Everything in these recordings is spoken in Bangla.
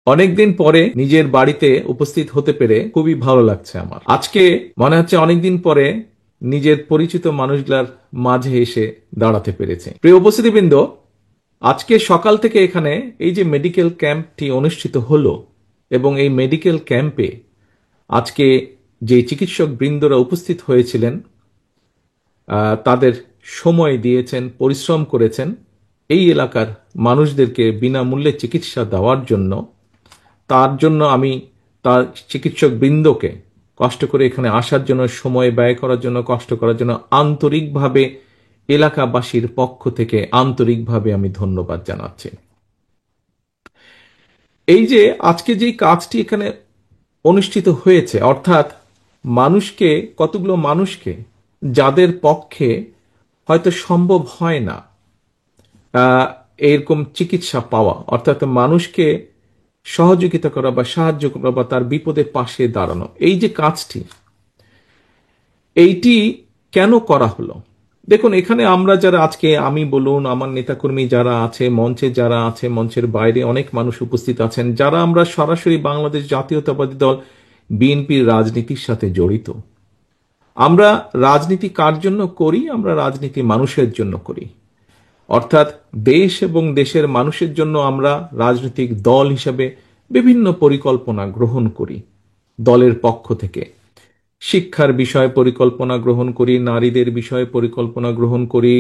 অনেকদিন পরে নিজের বাড়িতে উপস্থিত হতে পেরে খুবই ভালো লাগছে আমার। আজকে মনে হচ্ছে অনেকদিন পরে নিজের পরিচিত মানুষগুলার মাঝে এসে দাঁড়াতে পেরেছে। প্রিয় উপস্থিতিবৃন্দ, আজকে সকাল থেকে এখানে এই যে মেডিকেল ক্যাম্পটি অনুষ্ঠিত হলো এবং এই মেডিকেল ক্যাম্পে আজকে যে চিকিৎসক বৃন্দরা উপস্থিত হয়েছিলেন, তাদের সময় দিয়েছেন, পরিশ্রম করেছেন এই এলাকার মানুষদেরকে বিনামূল্যে চিকিৎসা দেওয়ার জন্য। তার জন্য আমি তার চিকিৎসক বৃন্দকে কষ্ট করে এখানে আসার জন্য, সময় ব্যয় করার জন্য, কষ্ট করার জন্য আন্তরিকভাবে এলাকাবাসীর পক্ষ থেকে আন্তরিকভাবে আমি ধন্যবাদ জানাচ্ছি। এই যে আজকে যে কাজটি এখানে অনুষ্ঠিত হয়েছে, অর্থাৎ মানুষকে, কতগুলো মানুষকে যাদের পক্ষে হয়তো সম্ভব হয় না এরকম চিকিৎসা পাওয়া, অর্থাৎ মানুষকে সহযোগিতা করা বা সাহায্য করা বা তার বিপদে পাশে দাঁড়ানো, এই যে কাজটি, এইটি কেন করা হলো? দেখুন, এখানে আমরা যারা আজকে, আমি বলুন, আমার নেতাকর্মী যারা আছে, মঞ্চে যারা আছে, মঞ্চের বাইরে অনেক মানুষ উপস্থিত আছেন, যারা আমরা সরাসরি বাংলাদেশ জাতীয়তাবাদী দল বিএনপির রাজনীতির সাথে জড়িত। আমরা রাজনীতি কার জন্য করি? আমরা রাজনীতি মানুষের জন্য করি। অর্থাৎ দেশ এবং দেশের মানুষের জন্য আমরা রাজনৈতিক দল হিসেবে বিভিন্ন পরিকল্পনা গ্রহণ করি দলের পক্ষ থেকে। শিক্ষার বিষয়ে পরিকল্পনা গ্রহণ করি, নারীদের বিষয়ে পরিকল্পনা গ্রহণ করি,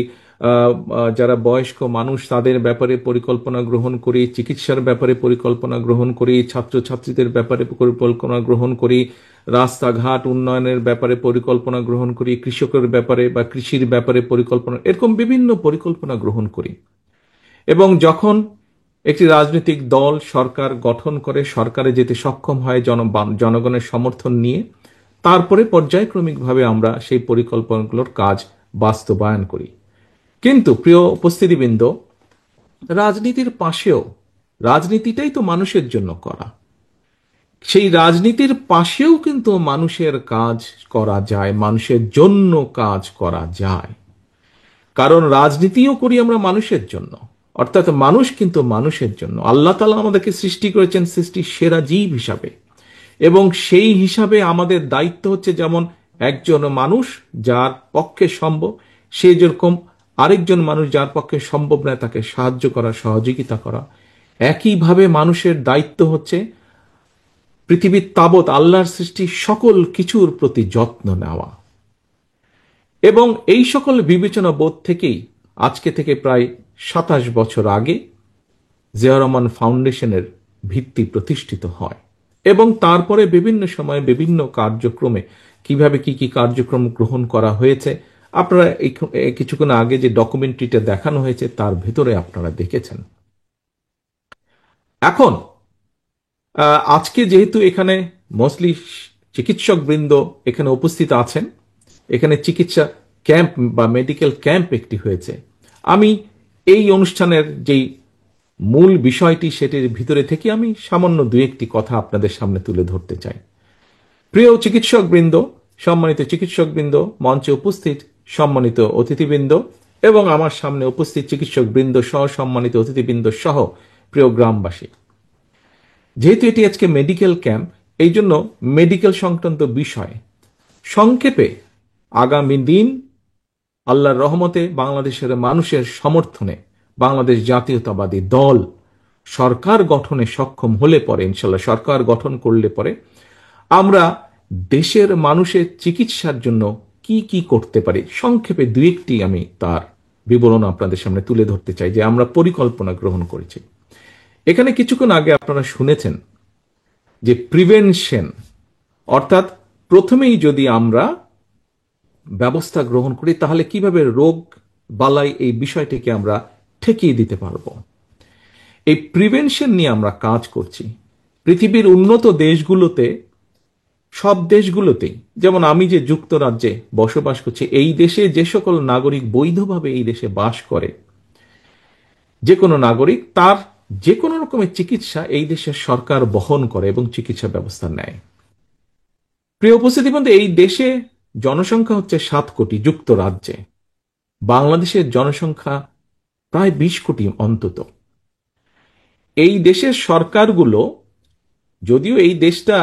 যারা বয়স্ক মানুষ তাদের ব্যাপারে পরিকল্পনা গ্রহণ করি, চিকিৎসার ব্যাপারে পরিকল্পনা গ্রহণ করি, ছাত্রছাত্রীদের ব্যাপারে পরিকল্পনা গ্রহণ করি, রাস্তাঘাট উন্নয়নের ব্যাপারে পরিকল্পনা গ্রহণ করি, কৃষকের ব্যাপারে বা কৃষির ব্যাপারে পরিকল্পনা, এরকম বিভিন্ন পরিকল্পনা গ্রহণ করি। এবং যখন একটি রাজনৈতিক দল সরকার গঠন করে, সরকারে যেতে সক্ষম হয় জনগণের সমর্থন নিয়ে, তারপরে পর্যায়ক্রমিকভাবে আমরা সেই পরিকল্পনাগুলোর কাজ বাস্তবায়ন করি। কিন্তু প্রিয় উপস্থিতিবৃন্দ, রাজনীতির পাশেও, রাজনীতিটাই তো মানুষের জন্য করা, সেই রাজনীতির পাশেও কিন্তু মানুষের কাজ করা যায়, মানুষের জন্য কাজ করা যায়। কারণ রাজনীতিও করি আমরা মানুষের জন্য, অর্থাৎ মানুষ কিন্তু মানুষের জন্য। আল্লাহ তাআলা আমাদেরকে সৃষ্টি করেছেন সৃষ্টির সেরা জীব হিসাবে, এবং সেই হিসাবে আমাদের দায়িত্ব হচ্ছে, যেমন একজন মানুষ যার পক্ষে সম্ভব, সে যেরকম আরেকজন মানুষ যার পক্ষে সম্ভব নয় তাকে সাহায্য করা, সহযোগিতা করা, একইভাবে মানুষের দায়িত্ব হচ্ছে পৃথিবীর তাবৎ আল্লাহর সৃষ্টি সকল কিছুর প্রতি যত্ন নেওয়া। এবং এই সকল বিবেচনা বোধ থেকেই আজকে থেকে প্রায় ২৭ বছর আগে জিয়া রহমান ফাউন্ডেশনের ভিত্তি প্রতিষ্ঠিত হয়। এবং তারপরে বিভিন্ন সময়ে বিভিন্ন কার্যক্রমে কিভাবে কি কি কার্যক্রম গ্রহণ করা হয়েছে, আপনারা কিছুক্ষণ আগে যে ডকুমেন্টারিটা দেখানো হয়েছে তার ভেতরে আপনারা দেখেছেন। এখন আজকে যেহেতু এখানে মোস্টলি চিকিৎসক বৃন্দ এখানে উপস্থিত আছেন, এখানে চিকিৎসা ক্যাম্প বা মেডিকেল ক্যাম্প একটি হয়েছে, আমি এই অনুষ্ঠানের যেই মূল বিষয়টি সেটির ভিতরে থেকে আমি সামান্য দু একটি কথা আপনাদের সামনে তুলে ধরতে চাই। প্রিয় চিকিৎসক বৃন্দ, সম্মানিত চিকিৎসক বৃন্দ, মঞ্চে উপস্থিত সম্মানিত অতিথিবৃন্দ এবং আমার সামনে উপস্থিত চিকিৎসক বৃন্দ সহ সম্মানিত অতিথিবৃন্দ সহ প্রিয় গ্রামবাসী, যেহেতু এটি আজকে মেডিকেল ক্যাম্প, এই জন্য মেডিকেল সংক্রান্ত বিষয় সংক্ষেপে আগামী দিন আল্লাহর রহমতে বাংলাদেশের মানুষের সমর্থনে বাংলাদেশ জাতীয়তাবাদী দল সরকার গঠনে সক্ষম হলে পরে, ইনশাল্লাহ সরকার গঠন করলে পরে, আমরা দেশের মানুষের চিকিৎসার জন্য কি কি করতে পারি সংক্ষেপে দু একটি আমি তার বিবরণ আপনাদের সামনে তুলে ধরতে চাই যে আমরা পরিকল্পনা গ্রহণ করেছি। এখানে কিছুক্ষণ আগে আপনারা শুনেছেন যে প্রিভেনশন, অর্থাৎ প্রথমেই যদি আমরা ব্যবস্থা গ্রহণ করি তাহলে কিভাবে রোগ বালাই এই বিষয়টিকে আমরা ঠেকিয়ে দিতে পারবো, এই প্রিভেনশন নিয়ে আমরা কাজ করছি। পৃথিবীর উন্নত দেশগুলোতে, সব দেশগুলোতেই, যেমন আমি যে যুক্তরাজ্যে বসবাস করছি, এই দেশে যে সকল নাগরিক বৈধভাবে এই দেশে বাস করে, যে কোনো নাগরিক তার যে কোনো রকমের চিকিৎসা এই দেশের সরকার বহন করে এবং চিকিৎসা ব্যবস্থা নেয়। প্রিয় উপস্থিতি বন্ধু, এই দেশে জনসংখ্যা হচ্ছে 7 কোটি, যুক্তরাজ্যে বাংলাদেশের জনসংখ্যা প্রায় 20 কোটি অন্তত। এই দেশের সরকারগুলো যদিও এই দেশটা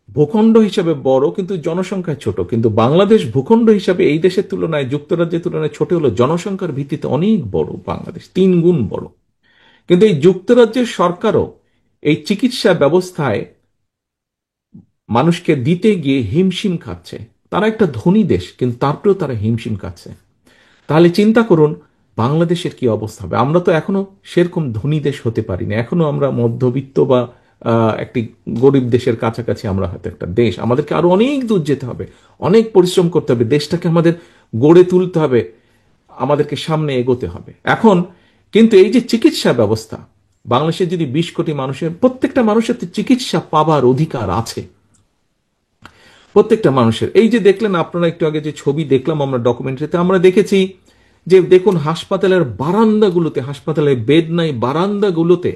ভূখণ্ড হিসাবে বড় কিন্তু জনসংখ্যায় ছোট, কিন্তু বাংলাদেশ ভূখণ্ড হিসাবে এই দেশের তুলনায়, যুক্তরাজ্যের তুলনায় ছোট হলো, জনসংখ্যার ভিত্তিতে অনেক বড়, বাংলাদেশ 3 গুণ বড়। কিন্তু এই যুক্তরাজ্যের সরকারও এই চিকিৎসা ব্যবস্থায় মানুষকে দিতে গিয়ে হিমশিম খাচ্ছে। তারা একটা ধনী দেশ, কিন্তু তারপরেও তারা হিমশিম খাচ্ছে। তাহলে চিন্তা করুন বাংলাদেশের কি অবস্থা হবে। আমরা তো এখনো সেরকম ধনী দেশ হতে পারিনি, এখনো আমরা মধ্যবিত্ত বা একটি গরিব দেশের কাছাকাছি আমরা হয়তো একটা দেশ। আমাদেরকে আরো অনেক দূর যেতে হবে, অনেক পরিশ্রম করতে হবে, দেশটাকে আমাদের গড়ে তুলতে হবে, আমাদেরকে সামনে এগোতে হবে। এখন কিন্তু এই যে চিকিৎসা ব্যবস্থা, বাংলাদেশে যদি 20 কোটি মানুষের, প্রত্যেকটা মানুষের তো চিকিৎসা পাবার অধিকার আছে, প্রত্যেকটা মানুষের। এই যে দেখলেন আপনারা একটু আগে যে ছবি দেখলাম আমরা ডকুমেন্টারিতে, আমরা দেখেছি যে দেখুন হাসপাতালের বারান্দাগুলোতে, হাসপাতালে বেড নাই, বারান্দাগুলোতে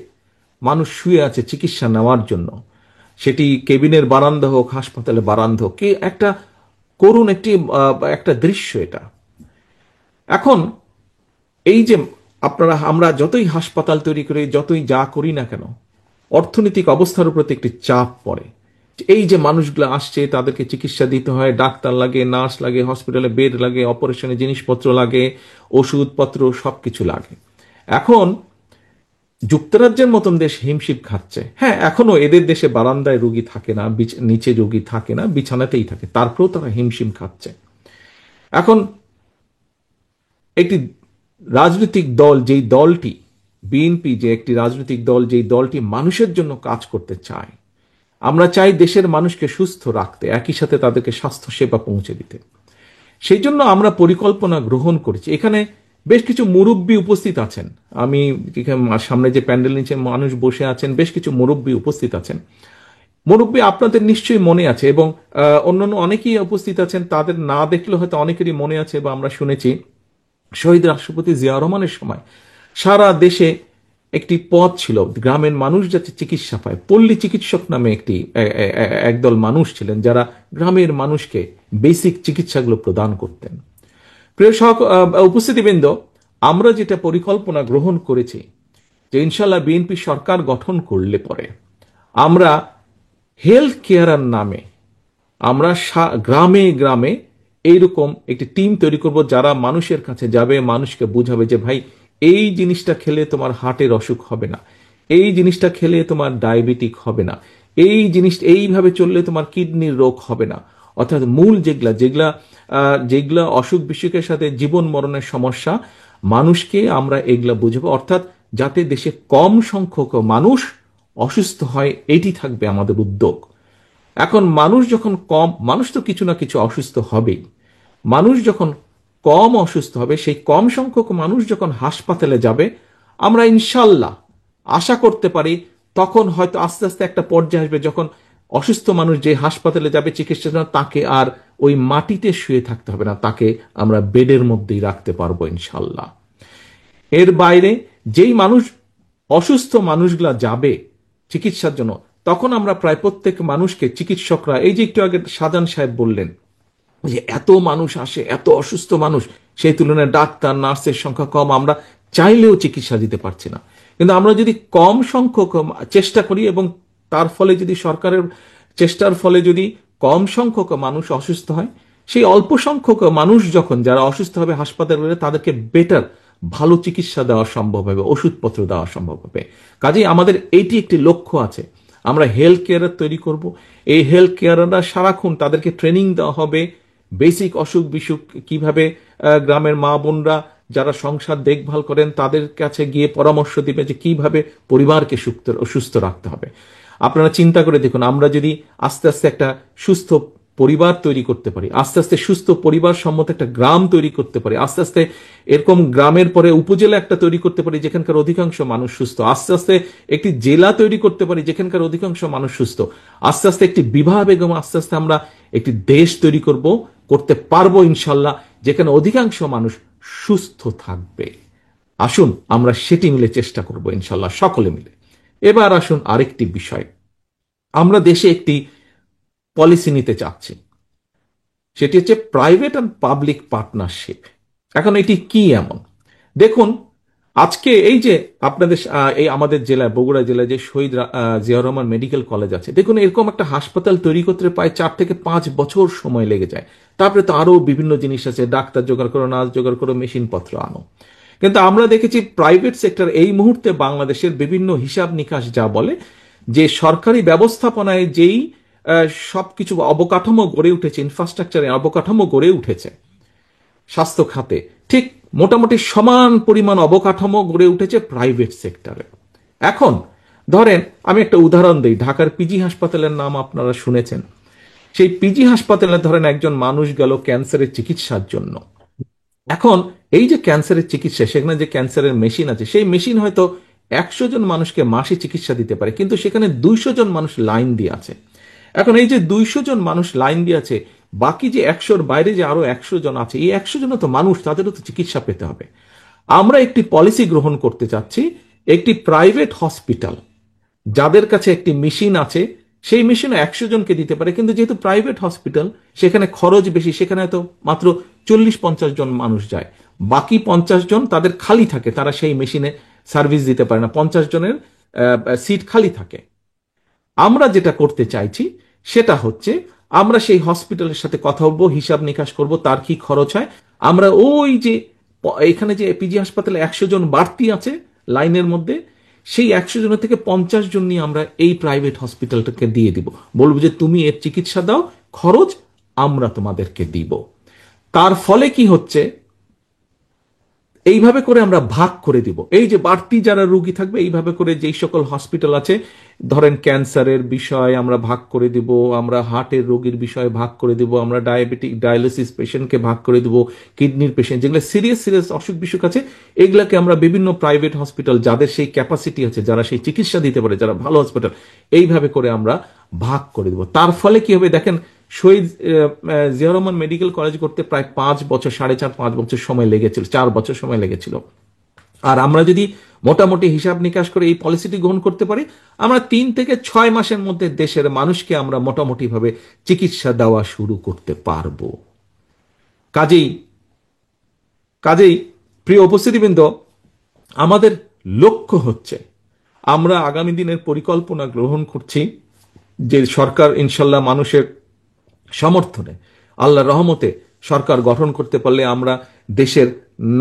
মানুষ শুয়ে আছে চিকিৎসা নেওয়ার জন্য। সেটি কেবিনের বারান্দা হোক, হাসপাতালের বারান্দা হোক, কি একটা করুণ একটা দৃশ্য এটা। এখন এই যে আমরা যতই হাসপাতাল তৈরি করি, যতই যা করি না কেন, অর্থনৈতিক অবস্থার উপর একটি চাপ পড়ে। এই যে মানুষগুলো আসছে, তাদেরকে চিকিৎসা দিতে হয়, ডাক্তার লাগে, নার্স লাগে, হসপিটালে বেড লাগে, অপারেশনের জিনিসপত্র লাগে, ওষুধপত্র সবকিছু লাগে। এখন যুক্তরাজ্যের মতন দেশ হিমশিম খাচ্ছে। হ্যাঁ, এখনো এদের দেশে বারান্দায় রোগী থাকে না, নিচে রোগী থাকে না, বিছানাতেই থাকে, তারপরেও তারা হিমশিম খাচ্ছে। এখন একটি রাজনৈতিক দল, যেই দলটি বিএনপি, যে একটি রাজনৈতিক দল, যেই দলটি মানুষের জন্য কাজ করতে চায়, আমরা চাই দেশের মানুষকে সুস্থ রাখতে, একই সাথে তাদেরকে স্বাস্থ্য সেবা পৌঁছে দিতে। সেই জন্য আমরা পরিকল্পনা গ্রহণ করেছি। এখানে বেশ কিছু মুরব্বী উপস্থিত আছেন, আমি সামনে যে প্যান্ডেল নিচে মানুষ বসে আছেন, বেশ কিছু মুরব্বী উপস্থিত আছেন। মুরব্বী আপনাদের নিশ্চয়ই মনে আছে, এবং অন্যান্য অনেকেই উপস্থিত আছেন, তাদের না দেখলে হয়তো অনেকেরই মনে আছে বা আমরা শুনেছি, শহীদ রাষ্ট্রপতি জিয়া রহমানের সময় সারা দেশে একটি পথ ছিল, গ্রামের মানুষ যাতে চিকিৎসা পায়। পল্লী চিকিৎসক নামে একদল মানুষ ছিলেন, যারা গ্রামের মানুষকে বেসিক চিকিৎসাগুলো প্রদান করতেন। প্রিয় উপস্থিতিবৃন্দ, আমরা যেটা পরিকল্পনা গ্রহণ করেছি যে ইনশাল্লাহ বিএনপি সরকার গঠন করলে পরে আমরা হেলথ কেয়ারের নামে আমরা গ্রামে গ্রামে এইরকম একটি টিম তৈরি করব, যারা মানুষের কাছে যাবে, মানুষকে বুঝাবে যে ভাই এই জিনিসটা খেলে তোমার হার্টের অসুখ হবে না, এই জিনিসটা খেলে তোমার ডায়াবেটিক হবে না, এই জিনিস এইভাবে চললে তোমার কিডনির রোগ হবে না। অর্থাৎ মূল যেগুলা যেগুলা যেগুলা অসুখ বিসুখের সাথে জীবন মরণের সমস্যা, মানুষকে আমরা এগুলা বুঝাবো। অর্থাৎ যাতে দেশে কম সংখ্যক মানুষ অসুস্থ হয়, এটি থাকবে আমাদের উদ্যোগ। এখন মানুষ যখন কম, মানুষ তো কিছু না কিছু অসুস্থ হবেই, মানুষ যখন কম অসুস্থ হবে, সেই কম সংখ্যক মানুষ যখন হাসপাতালে যাবে, আমরা ইনশাল্লাহ আশা করতে পারি তখন হয়তো আস্তে আস্তে একটা পর্যায়ে আসবে যখন অসুস্থ মানুষ যে হাসপাতালে যাবে চিকিৎসার জন্য, তাকে আর ওই মাটিতে শুয়ে থাকতে হবে না, তাকে আমরা বেডের মধ্যেই রাখতে পারবো ইনশাল্লাহ। এর বাইরে যেই মানুষ, অসুস্থ মানুষগুলা যাবে চিকিৎসার জন্য, তখন আমরা প্রায় প্রত্যেক মানুষকে চিকিৎসকরা, এই যে একটু আগে শাহজাহান সাহেব বললেন যে এত মানুষ আসে, এত অসুস্থ মানুষ, সেই তুলনায় ডাক্তার নার্সের সংখ্যা কম, আমরা চাইলেও চিকিৎসা দিতে পারছি না। কিন্তু আমরা যদি কম সংখ্যক চেষ্টা করি, এবং তার ফলে যদি সরকারের চেষ্টার ফলে যদি কম সংখ্যক মানুষ অসুস্থ হয়, সেই অল্প সংখ্যক মানুষ যখন যারা অসুস্থ হবে হাসপাতালে, তাদেরকে বেটার ভালো চিকিৎসা দেওয়া সম্ভব হবে, ওষুধপত্র দেওয়া সম্ভব হবে। কাজেই আমাদের এইটি একটি লক্ষ্য আছে, আমরা হেলথ কেয়ার তৈরি করব। এই হেলথ কেয়াররা সারাক্ষণ তাদেরকে ট্রেনিং দেওয়া হবে, বেসিক অসুখ বিসুখ কিভাবে, গ্রামের মা বোনরা যারা সংসার দেখভাল করেন তাদের কাছে গিয়ে পরামর্শ দিবে যে কিভাবে পরিবারকে সুস্থ রাখতে হবে। আপনারা চিন্তা করে দেখুন, আমরা যদি আস্তে আস্তে একটা সুস্থ পরিবার তৈরি করতে পারি, আস্তে আস্তে সুস্থ পরিবার সম্মত একটা গ্রাম তৈরি করতে পারি, আস্তে আস্তে এরকম গ্রামের পরে উপজেলা একটা তৈরি করতে পারি যেখানকার অধিকাংশ মানুষ সুস্থ, আস্তে আস্তে একটি জেলা তৈরি করতে পারি যেখানকার অধিকাংশ মানুষ সুস্থ, আস্তে আস্তে একটি বিভাগ এবং আস্তে আস্তে আমরা একটি দেশ তৈরি করতে পারবো ইনশাল্লাহ, যেখানে অধিকাংশ মানুষ সুস্থ থাকবে। আসুন আমরা সেটি মিলে চেষ্টা করব ইনশাল্লাহ, সকলে মিলে। এবার আসুন আরেকটি বিষয়, আমরা দেশে একটি পলিসি নিতে চাচ্ছি, সেটি হচ্ছে প্রাইভেট অ্যান্ড পাবলিক পার্টনারশিপ। এখন এটি কি এমন, দেখুন আজকে এই যে আপনাদের এই আমাদের জেলায় বগুড়া জেলায় যে শহীদ জিয়াউর রহমান মেডিকেল কলেজ আছে, দেখুন এরকম একটা হাসপাতাল তৈরি করতে প্রায় 4 থেকে 5 বছর সময় লেগে যায়। তারপরে তো আরো বিভিন্ন জিনিস আছে, ডাক্তার জোগাড় করো, নার্স জোগাড় করো, মেশিনপত্র আনো। কিন্তু আমরা দেখেছি প্রাইভেট সেক্টর এই মুহূর্তে বাংলাদেশের বিভিন্ন হিসাব নিকাশ যা বলে যে সরকারি ব্যবস্থাপনায় যেই সবকিছু অবকাঠামো গড়ে উঠেছে, ইনফ্রাস্ট্রাকচারে অবকাঠামো গড়ে উঠেছে স্বাস্থ্য খাতে, ঠিক মোটামুটি সমান পরিমাণ অবকাঠামো গড়ে উঠেছে প্রাইভেট সেক্টরে। এখন ধরেন আমি একটা উদাহরণ দিই, ঢাকার পিজি হাসপাতালের নাম আপনারা শুনেছেন। সেই পিজি হাসপাতালে ধরেন একজন মানুষ গেল ক্যান্সারের চিকিৎসার জন্য। এখন এই যে ক্যান্সারের চিকিৎসা, সেখানে যে ক্যান্সারের মেশিন আছে, সেই মেশিন হয়তো 100 জন মানুষকে মাসে চিকিৎসা দিতে পারে, কিন্তু সেখানে 200 জন মানুষ লাইন দিয়ে আছে। এখন এই যে 200 জন মানুষ লাইন দিয়ে আছে, বাকি যে 100-র বাইরে যে আরো 100 জন আছে, এই 100 জনও তো মানুষ, তাদেরও তো চিকিৎসা পেতে হবে। আমরা একটি পলিসি গ্রহণ করতে চাচ্ছি, একটি প্রাইভেট হসপিটাল যাদের কাছে একটি মেশিন আছে, সেই মেশিনও 100 জনকে দিতে পারে, কিন্তু যেহেতু প্রাইভেট হসপিটাল সেখানে খরচ বেশি, সেখানে তো মাত্র 40-50 জন মানুষ যায়, বাকি 50 জন তাদের খালি থাকে, তারা সেই মেশিনে সার্ভিস দিতে পারে না, 50 জনের সিট খালি থাকে। আমরা যেটা করতে চাইছি সেটা হচ্ছে আমরা সেই হসপিটালের সাথে কথা বলবো, হিসাব নিকাশ করব তার কি খরচ হয়। আমরা ওই যে এখানে যে পিজি হাসপাতালে 100 জন বাড়তি আছে লাইনের মধ্যে, সেই 100 জনের থেকে 50 জন নিয়ে আমরা এই প্রাইভেট হসপিটালটাকে দিয়ে দিব, বলবো যে তুমি এর চিকিৎসা দাও, খরচ আমরা তোমাদেরকে দিব। তার ফলে কি হচ্ছে, এইভাবে করে আমরা ভাগ করে দিব। এই যে বাড়তি যারা রোগী থাকবে, এইভাবে করে যেই সকল হসপিটাল আছে, ধরেন ক্যান্সারের বিষয় আমরা ভাগ করে দিব, আমরা হার্টের রোগীর বিষয়ে ভাগ করে দিব, আমরা ডায়াবেটিক ডায়ালিসিস পেশেন্টকে ভাগ করে দিব, কিডনির পেশেন্ট যেগুলো সিরিয়াস সিরিয়াস অসুখ বিসুখ আছে, এগুলাকে আমরা বিভিন্ন প্রাইভেট হসপিটাল যাদের সেই ক্যাপাসিটি আছে, যারা সেই চিকিৎসা দিতে পারে, যারা ভালো হসপিটাল, এইভাবে করে আমরা ভাগ করে দিব। তার ফলে কি হবে দেখেন, শহীদ জিয়াউর রহমান মেডিকেল কলেজ করতে প্রায় 5 বছর, 4.5-5 বছর সময় লেগেছিল, 4 বছর সময় লেগেছিল। আর আমরা যদি মোটামুটি হিসাব নিকাশ করে এই পলিসিটি গ্রহণ করতে পারি, আমরা 3 থেকে 6 মাসের মধ্যে দেশের মানুষকে আমরা মোটামুটি ভাবে চিকিৎসা দেওয়া শুরু করতে পারবো। কাজেই কাজেই প্রিয় উপস্থিতিবৃন্দ, আমাদের লক্ষ্য হচ্ছে, আমরা আগামী দিনের পরিকল্পনা গ্রহণ করছি যে সরকার ইনশাল্লাহ মানুষের সমর্থনে, আল্লাহর রহমতে সরকার গঠন করতে পারলে আমরা দেশের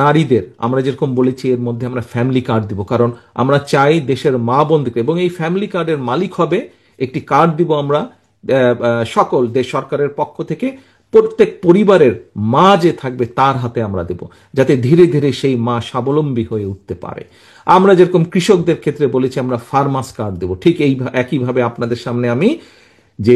নারীদের, আমরা যেরকম বলেছি এর মধ্যে আমরা ফ্যামিলি কার্ড দিব, কারণ আমরা চাই দেশের মা বোনদেরকে, এবং এই ফ্যামিলি কার্ডের মালিক হবে, একটি কার্ড দিব আমরা সকল দেশ সরকারের পক্ষ থেকে, প্রত্যেক পরিবারের মা যে থাকবে তার হাতে আমরা দেব, যাতে ধীরে ধীরে সেই মা স্বাবলম্বী হয়ে উঠতে পারে। আমরা যেরকম কৃষকদের ক্ষেত্রে বলেছি আমরা ফার্মার্স কার্ড দেব, ঠিক এই একইভাবে আপনাদের সামনে আমি যে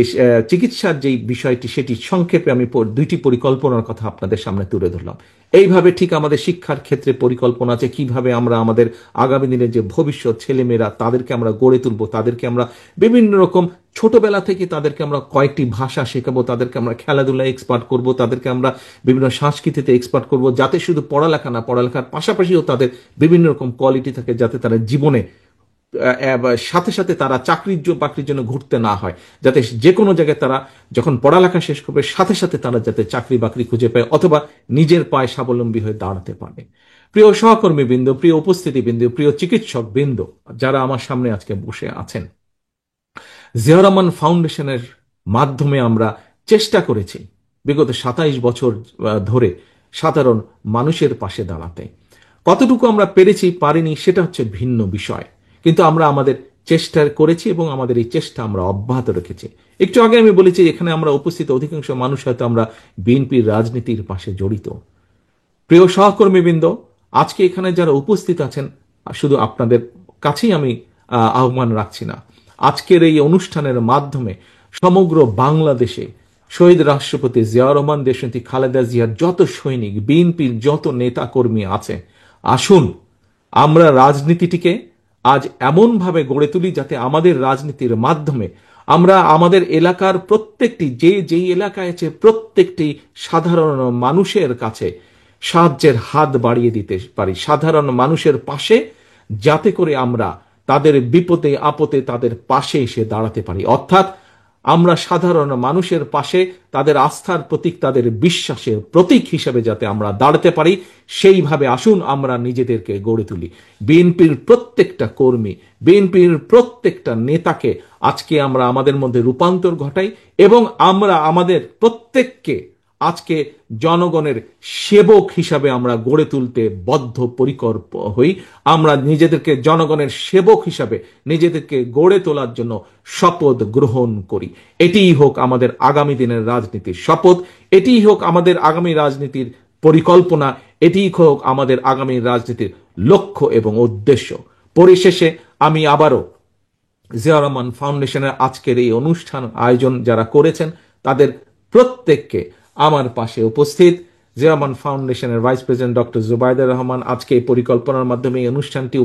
চিকিৎসার যে বিষয়টি সেটি সংক্ষেপে আমি 2টি পরিকল্পনার কথা আপনাদের সামনে তুলে ধরলাম। এইভাবে ঠিক আমাদের শিক্ষার ক্ষেত্রে পরিকল্পনা আছে, কিভাবে আমরা আমাদের আগামী দিনের যে ভবিষ্যৎ ছেলেমেয়েরা তাদেরকে আমরা গড়ে তুলবো, তাদেরকে আমরা বিভিন্ন রকম ছোটবেলা থেকে তাদেরকে আমরা কয়েকটি ভাষা শেখাবো, তাদেরকে আমরা খেলাধুলায় এক্সপার্ট করব, তাদেরকে আমরা বিভিন্ন সংস্কৃতিতে এক্সপার্ট করব, যাতে শুধু পড়ালেখা না, পড়ালেখার পাশাপাশিও তাদের বিভিন্ন রকম কোয়ালিটি থাকে, যাতে তারা জীবনে সাথে সাথে তারা বাকরির জন্য ঘুরতে না হয়, যাতে যে কোনো জায়গায় তারা যখন পড়ালেখা শেষ করবে সাথে সাথে তারা যাতে চাকরি বাকরি খুঁজে পায়, অথবা নিজের পায়ে স্বাবলম্বী হয়ে দাঁড়াতে পারে। প্রিয় সহকর্মী বৃন্দ, প্রিয় উপস্থিতি বৃন্দ, প্রিয় চিকিৎসক বৃন্দ যারা আমার সামনে আজকে বসে আছেন, জিয়াউর রহমান ফাউন্ডেশনের মাধ্যমে আমরা চেষ্টা করেছি বিগত 27 বছর ধরে সাধারণ মানুষের পাশে দাঁড়াতে। কতটুকু আমরা পেরেছি পারিনি সেটা হচ্ছে ভিন্ন বিষয়, কিন্তু আমরা আমাদের চেষ্টা করেছি এবং আমাদের এই চেষ্টা আমরা অব্যাহত রেখেছি। একটু আগে আমি বলেছি এখানে আমরা উপস্থিত অধিকাংশ মানুষ হয়তো আমরা বিএনপির রাজনীতির পাশে জড়িত। প্রিয় সহকর্মীবৃন্দ, আজকে এখানে যারা উপস্থিত আছেন, শুধু আপনাদের কাছেই আমি আহ্বান রাখছি না, আজকের এই অনুষ্ঠানের মাধ্যমে সমগ্র বাংলাদেশে শহীদ রাষ্ট্রপতি জিয়াউর রহমান, দেশনেত্রী খালেদা জিয়ার যত সৈনিক, বিএনপির যত নেতা কর্মী আছে, আসুন আমরা রাজনীতিটিকে আজ এমনভাবে গড়ে তুলি যাতে আমাদের রাজনীতির মাধ্যমে আমরা আমাদের এলাকার প্রত্যেকটি, যেই এলাকায় আছে প্রত্যেকটি সাধারণ মানুষের কাছে সাহায্যের হাত বাড়িয়ে দিতে পারি, সাধারণ মানুষের পাশে, যাতে করে আমরা তাদের বিপদে আপদে তাদের পাশে এসে দাঁড়াতে পারি। অর্থাৎ আমরা সাধারণ মানুষের পাশে তাদের আস্থার প্রতীক, তাদের বিশ্বাসের প্রতীক হিসেবে যাতে আমরা দাঁড়াতে পারি, সেইভাবে আসুন আমরা নিজেদেরকে গড়ে তুলি। বিএনপির প্রত্যেকটা কর্মী, বিএনপির প্রত্যেকটা নেতাকে আজকে আমরা আমাদের মধ্যে রূপান্তর ঘটাই এবং আমরা আমাদের প্রত্যেককে আজকে জনগণের সেবক হিসাবে আমরা গড়ে তুলতে বদ্ধপরিকর হই। আমরা নিজেদেরকে জনগণের সেবক হিসাবে নিজেদেরকে গড়ে তোলার জন্য শপথ গ্রহণ করি। এটিই হোক আমাদের আগামী দিনের রাজনীতির শপথ, এটিই হোক আমাদের আগামী রাজনীতির পরিকল্পনা, এটিই হোক আমাদের আগামী রাজনীতির লক্ষ্য এবং উদ্দেশ্য। পরিশেষে আমি আবারও জিয়া রহমান ফাউন্ডেশনের আজকের এই অনুষ্ঠান আয়োজন যারা করেছেন তাদের প্রত্যেককে আমার পাশে উপস্থিত জিয়া রহমান ফাউন্ডেশনের vice president doctor Zubaidur Rahman আজকে এই পরিকল্পনার মাধ্যমে এই অনুষ্ঠানটি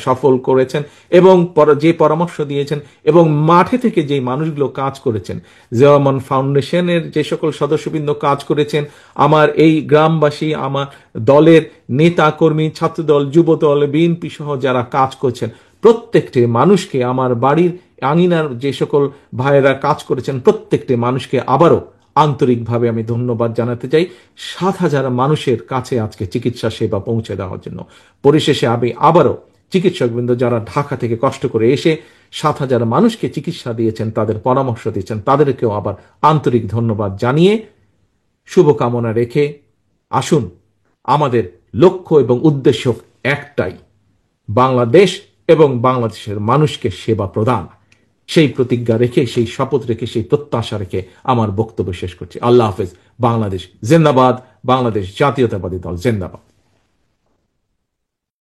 সফল করেছেন এবং যে পরামর্শ দিয়েছেন এবং মাঠে থেকে যে মানুষগুলো কাজ করেছেন, জিয়া রহমান ফাউন্ডেশনের যে সকল সদস্যবৃন্দ কাজ করেছেন, আমার এই গ্রামবাসী, আমার দলের নেতা কর্মী, ছাত্রদল, যুবদল, বিএনপি সহ যারা কাজ করছেন, প্রত্যেকটি মানুষকে, আমার বাড়ির আঙিনার যে সকল ভাইয়েরা কাজ করেছেন, প্রত্যেকটি মানুষকে আবারও আন্তরিকভাবে আমি ধন্যবাদ জানাতে চাই 7,000 মানুষের কাছে আজকে চিকিৎসা সেবা পৌঁছে দেওয়ার জন্য। পরিশেষে আমি আবারও চিকিৎসকবৃন্দ যারা ঢাকা থেকে কষ্ট করে এসে 7,000 মানুষকে চিকিৎসা দিয়েছেন, তাদের পরামর্শ দিয়েছেন, তাদেরকেও আবার আন্তরিক ধন্যবাদ জানিয়ে শুভকামনা রেখে আসুন, আমাদের লক্ষ্য এবং উদ্দেশ্য একটাই, বাংলাদেশ এবং বাংলাদেশের মানুষকে সেবা প্রদান। সেই প্রতিজ্ঞা রেখে, সেই শপথ রেখে, সেই প্রত্যাশা রেখে আমার বক্তব্য শেষ করছি। আল্লাহ হাফেজ। বাংলাদেশ জিন্দাবাদ, বাংলাদেশ জাতীয়তাবাদী দল জিন্দাবাদ।